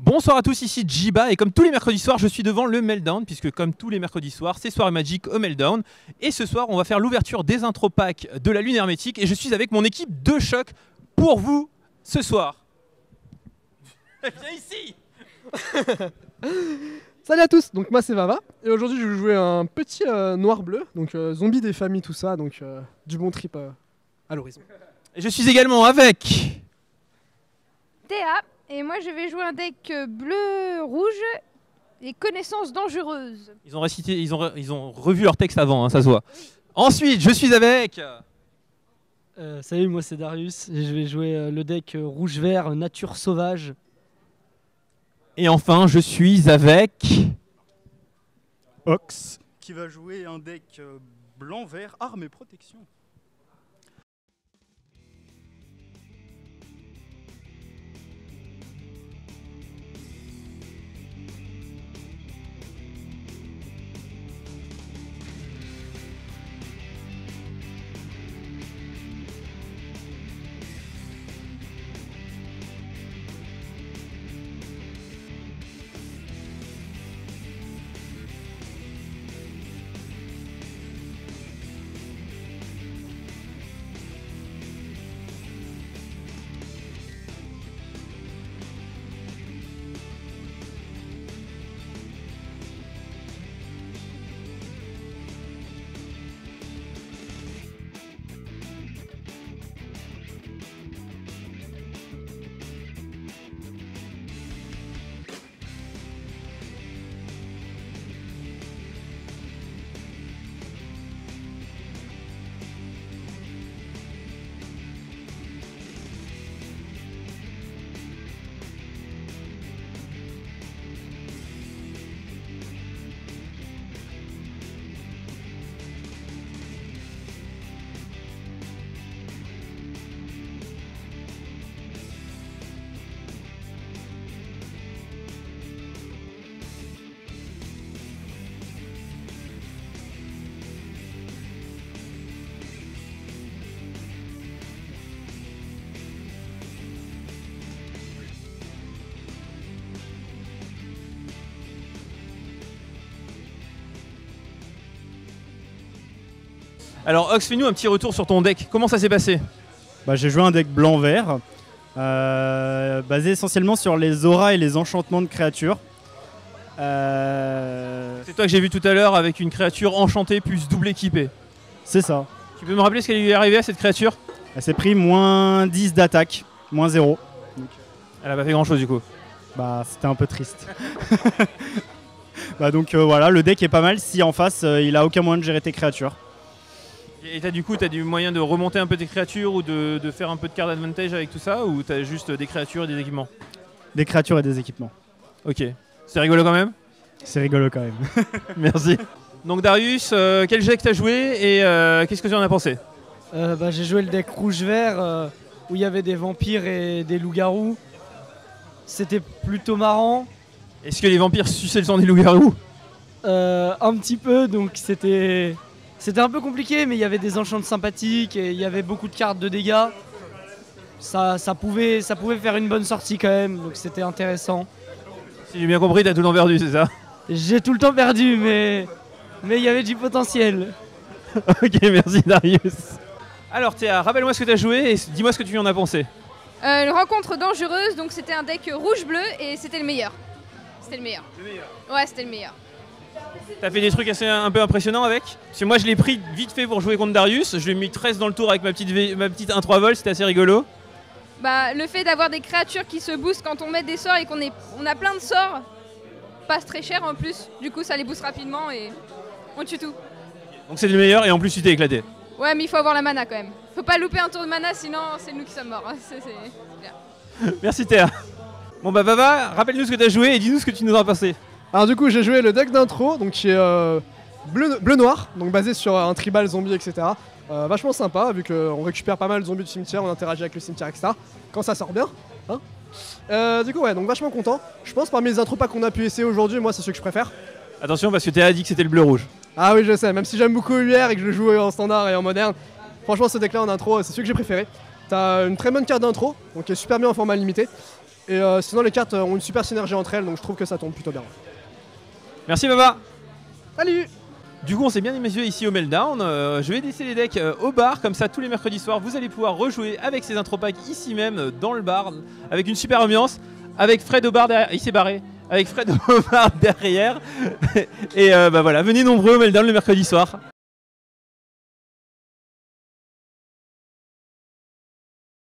Bonsoir à tous, ici Jiba et comme tous les mercredis soirs, je suis devant le Meltdown puisque comme tous les mercredis soirs, c'est Soirée Magique au Meltdown. Et ce soir, on va faire l'ouverture des intro packs de la Lune Hermétique et je suis avec mon équipe de choc pour vous ce soir. Viens ici. Salut à tous, donc moi c'est Vava et aujourd'hui je vais jouer un petit noir-bleu, donc zombie des familles tout ça, donc du bon trip à l'horizon. Et je suis également avec... Théa, et moi je vais jouer un deck bleu-rouge et connaissances dangereuses. Ils ont récité, ils ont revu leur texte avant, hein, ça se voit. Ensuite, je suis avec... Salut, moi c'est Darius et je vais jouer le deck rouge-vert nature sauvage. Et enfin, je suis avec... Ox, qui va jouer un deck blanc-vert, armes et protection. Alors Ox, fais-nous un petit retour sur ton deck. Comment ça s'est passé? J'ai joué un deck blanc-vert, basé essentiellement sur les auras et les enchantements de créatures. C'est toi que j'ai vu tout à l'heure avec une créature enchantée plus double équipée. C'est ça. Tu peux me rappeler ce qui lui est arrivé à cette créature? Elle s'est pris moins 10 d'attaque, moins 0. Elle a pas fait grand chose du coup. C'était un peu triste. Voilà, le deck est pas mal si en face il a aucun moyen de gérer tes créatures. Et t'as du moyen de remonter un peu tes créatures ou de faire un peu de card advantage avec tout ça, ou t'as juste des créatures et des équipements? Des créatures et des équipements. Ok. C'est rigolo quand même? C'est rigolo quand même. Merci. Donc Darius, quel deck t'as joué et qu'est-ce que tu en as pensé? J'ai joué le deck rouge-vert où il y avait des vampires et des loups-garous. C'était plutôt marrant. Est-ce que les vampires suçaient le sang des loups-garous? Un petit peu, donc c'était un peu compliqué, mais il y avait des enchantes sympathiques et il y avait beaucoup de cartes de dégâts. Ça pouvait faire une bonne sortie quand même, donc c'était intéressant. Si j'ai bien compris, t'as tout le temps perdu, c'est ça? J'ai tout le temps perdu, mais il y avait du potentiel. Ok, merci Darius. Alors Théa, rappelle-moi ce que t'as joué et dis-moi ce que tu en as pensé. Une rencontre dangereuse, donc c'était un deck rouge-bleu et c'était le meilleur. C'était le meilleur. Le meilleur. Ouais, c'était le meilleur. T'as fait des trucs assez un peu impressionnants avec? Parce que moi je l'ai pris vite fait pour jouer contre Darius, je lui ai mis 13 dans le tour avec ma petite 1-3 vol, c'était assez rigolo. Le fait d'avoir des créatures qui se boostent quand on met des sorts et on a plein de sorts, passe très cher en plus, du coup ça les booste rapidement et on tue tout. Donc c'est le meilleur et en plus tu t'es éclaté. Ouais, mais il faut avoir la mana quand même. Faut pas louper un tour de mana, sinon c'est nous qui sommes morts. C'est clair. Merci Théa. Bon Vava, rappelle-nous ce que t'as joué et dis-nous ce que tu nous as pensé. Alors du coup j'ai joué le deck d'intro, donc qui est bleu-noir, donc basé sur un tribal zombie etc. Vachement sympa vu qu'on récupère pas mal de zombies du cimetière, on interagit avec le cimetière etc. Quand ça sort bien, hein. Du coup ouais, donc vachement content. Je pense parmi les intro packs qu'on a pu essayer aujourd'hui, moi c'est ceux que je préfère. Attention parce que Théa a dit que c'était le bleu-rouge. Ah oui je sais, même si j'aime beaucoup UR et que je le joue en standard et en moderne, franchement ce deck là en intro c'est celui que j'ai préféré. T'as une très bonne carte d'intro, donc qui est super bien en format limité. Et sinon les cartes ont une super synergie entre elles, donc je trouve que ça tombe plutôt bien. Merci Baba. Salut! Du coup, on s'est bien amusé ici au Meltdown. Je vais laisser les decks au bar, comme ça tous les mercredis soirs, vous allez pouvoir rejouer avec ces intro packs ici même dans le bar, avec une super ambiance, avec Fred au bar derrière. Il s'est barré. Avec Fred au bar derrière. Et bah voilà, venez nombreux au Meltdown le mercredi soir.